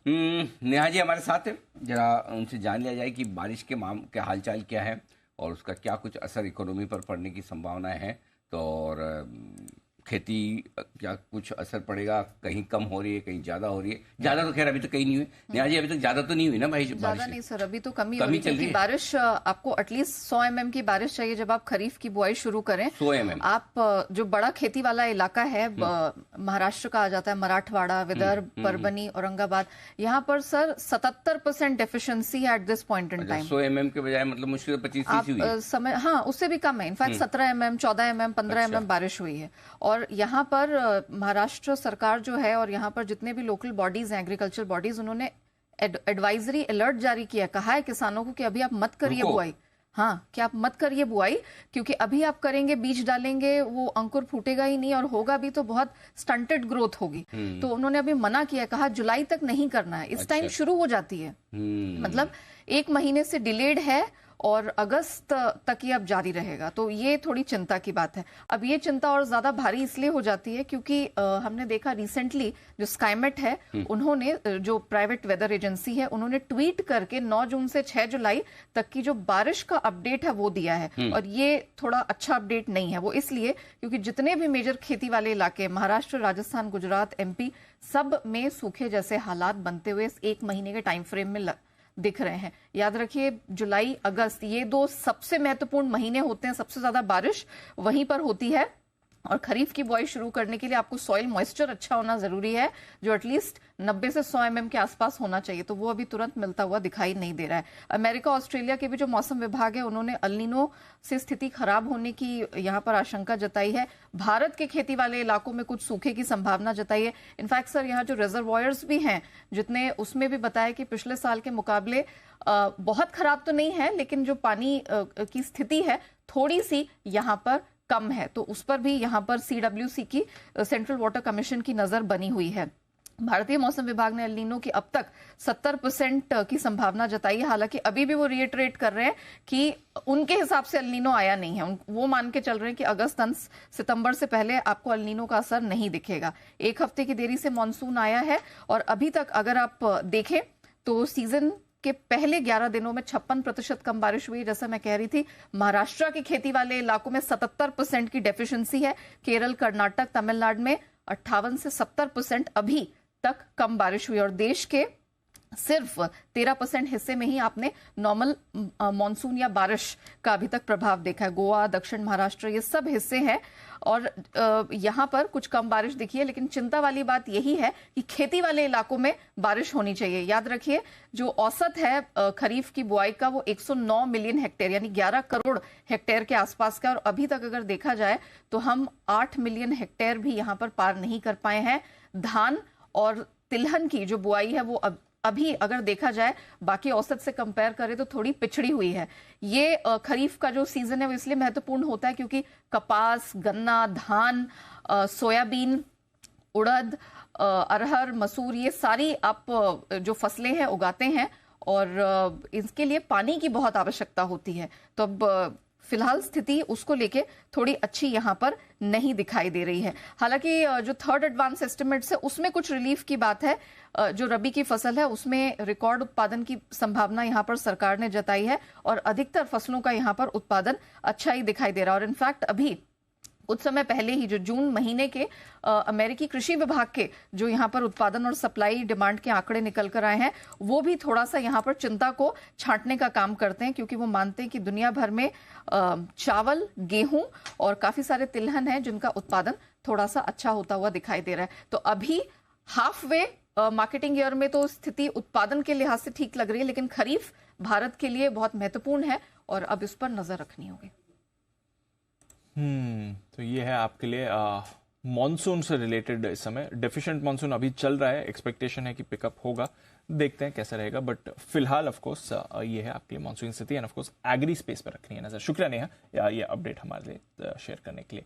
नेहा जी हमारे साथ है, जरा उनसे जान लिया जाए कि बारिश के हालचाल क्या है और उसका क्या कुछ असर इकोनॉमी पर पड़ने की संभावनाएं हैं। तो और खेती क्या कुछ असर पड़ेगा, कहीं कम हो रही है, कहीं ज्यादा हो रही है। ज्यादा तो खैर अभी तो कहीं नहीं हुई। नेहा जी अभी तक ज्यादा तो नहीं हुई ना भाई? ज्यादा नहीं सर, अभी तो कमी हो कमी रही चल है रही कि है। बारिश आपको एटलीस्ट 100 mm की बारिश चाहिए जब आप खरीफ की बुआई शुरू करें। 100 mm। आप जो बड़ा खेती वाला इलाका है, महाराष्ट्र का आ जाता है, मराठवाड़ा, विदर्भ, परभनी, औरंगाबाद, यहाँ पर सर 77% डेफिशिएंसी है at this point in time. 100 mm के बजाय मतलब मुश्किल 25-30 हुई है। समय, हाँ, उससे भी कम है। इनफैक्ट 17 mm, 14 mm, 15 mm बारिश हुई है। और यहाँ पर महाराष्ट्र सरकार जो है और यहाँ पर जितने भी लोकल बॉडीज हैं, एग्रीकल्चर बॉडीज, उन्होंने एडवाइजरी अलर्ट जारी किया, कहा है किसानों को कि अभी आप मत करिए बुआई। हाँ, कि आप मत करिए बुआई, क्योंकि अभी आप करेंगे, बीज डालेंगे, वो अंकुर फूटेगा ही नहीं, और होगा भी तो बहुत स्टंटेड ग्रोथ होगी। तो उन्होंने अभी मना किया, कहा जुलाई तक नहीं करना है। इस टाइम शुरू हो जाती है, मतलब 1 महीने से डिलेड है और अगस्त तक ये अब जारी रहेगा। तो ये थोड़ी चिंता की बात है। अब ये चिंता और ज्यादा भारी इसलिए हो जाती है क्योंकि हमने देखा रिसेंटली जो स्काईमेट है, उन्होंने, जो प्राइवेट वेदर एजेंसी है, उन्होंने ट्वीट करके 9 जून से 6 जुलाई तक की जो बारिश का अपडेट है वो दिया है। और ये थोड़ा अच्छा अपडेट नहीं है। वो इसलिए क्योंकि जितने भी मेजर खेती वाले इलाके, महाराष्ट्र, राजस्थान, गुजरात, MP, सब में सूखे जैसे हालात बनते हुए इस 1 महीने के टाइम फ्रेम में दिख रहे हैं। याद रखिए, जुलाई, अगस्त, ये 2 सबसे महत्वपूर्ण महीने होते हैं। सबसे ज्यादा बारिश वहीं पर होती है। और खरीफ की बुआई शुरू करने के लिए आपको सॉइल मॉइस्चर अच्छा होना जरूरी है, जो एटलीस्ट 90 से 100 mm के आसपास होना चाहिए। तो वो अभी तुरंत मिलता हुआ दिखाई नहीं दे रहा है। अमेरिका, ऑस्ट्रेलिया के भी जो मौसम विभाग है, उन्होंने अल नीनो से स्थिति खराब होने की यहाँ पर आशंका जताई है। भारत के खेती वाले इलाकों में कुछ सूखे की संभावना जताई है। इनफैक्ट सर, यहाँ जो रिजर्वॉयर्स भी हैं जितने, उसमें भी बताया कि पिछले साल के मुकाबले बहुत खराब तो नहीं है, लेकिन जो पानी की स्थिति है थोड़ी सी यहाँ पर कम है। तो उस पर भी यहाँ पर CWC की, सेंट्रल वाटर कमीशन की नजर बनी हुई है। भारतीय मौसम विभाग ने एल नीनो की अब तक 70% की संभावना जताई है। हालांकि अभी भी वो रिएटरेट कर रहे हैं कि उनके हिसाब से एल नीनो आया नहीं है। वो मान के चल रहे हैं कि अगस्त अंत सितंबर से पहले आपको एल नीनो का असर नहीं दिखेगा। 1 हफ्ते की देरी से मानसून आया है और अभी तक अगर आप देखें तो सीजन के पहले 11 दिनों में 56% कम बारिश हुई। जैसा मैं कह रही थी, महाराष्ट्र के खेती वाले इलाकों में 77% की डेफिशिएंसी है। केरल, कर्नाटक, तमिलनाडु में 58 से 70% अभी तक कम बारिश हुई। और देश के सिर्फ 13% हिस्से में ही आपने नॉर्मल मॉनसून या बारिश का अभी तक प्रभाव देखा है। गोवा, दक्षिण महाराष्ट्र, ये सब हिस्से हैं और यहाँ पर कुछ कम बारिश दिखी है। लेकिन चिंता वाली बात यही है कि खेती वाले इलाकों में बारिश होनी चाहिए। याद रखिए, जो औसत है खरीफ की बुआई का, वो 109 मिलियन हेक्टेयर यानी 11 करोड़ हेक्टेयर के आसपास का। और अभी तक अगर देखा जाए तो हम 8 मिलियन हेक्टेयर भी यहाँ पर पार नहीं कर पाए हैं। धान और तिलहन की जो बुआई है वो अभी अगर देखा जाए बाकी औसत से कंपेयर करें तो थोड़ी पिछड़ी हुई है। ये खरीफ का जो सीजन है वो इसलिए महत्वपूर्ण होता है क्योंकि कपास, गन्ना, धान, सोयाबीन, उड़द, अरहर, मसूर, ये सारी आप जो फसलें हैं उगाते हैं और इसके लिए पानी की बहुत आवश्यकता होती है। तो अब फिलहाल स्थिति उसको लेके थोड़ी अच्छी यहाँ पर नहीं दिखाई दे रही है। हालांकि जो 3rd एडवांस एस्टिमेट्स है उसमें कुछ रिलीफ की बात है। जो रबी की फसल है उसमें रिकॉर्ड उत्पादन की संभावना यहाँ पर सरकार ने जताई है और अधिकतर फसलों का यहाँ पर उत्पादन अच्छा ही दिखाई दे रहा है। और इनफैक्ट अभी कुछ समय पहले ही जो जून महीने के अमेरिकी कृषि विभाग के जो यहाँ पर उत्पादन और सप्लाई डिमांड के आंकड़े निकल कर आए हैं, वो भी थोड़ा सा यहाँ पर चिंता को छांटने का काम करते हैं, क्योंकि वो मानते हैं कि दुनिया भर में चावल, गेहूं और काफी सारे तिलहन हैं जिनका उत्पादन थोड़ा सा अच्छा होता हुआ दिखाई दे रहा है। तो अभी हाफ वे मार्केटिंग ईयर में तो स्थिति उत्पादन के लिहाज से ठीक लग रही है, लेकिन खरीफ भारत के लिए बहुत महत्वपूर्ण है और अब इस पर नजर रखनी होगी। तो ये है आपके लिए मॉनसून से रिलेटेड। इस समय डेफिशिएंट मॉनसून अभी चल रहा है, एक्सपेक्टेशन है कि पिकअप होगा, देखते हैं कैसा रहेगा। बट फिलहाल ऑफ कोर्स ये है आपके लिए मॉनसून स्थिति and of course agri space पर रखनी है नजर। शुक्रिया नेहा ये अपडेट हमारे लिए शेयर करने के लिए।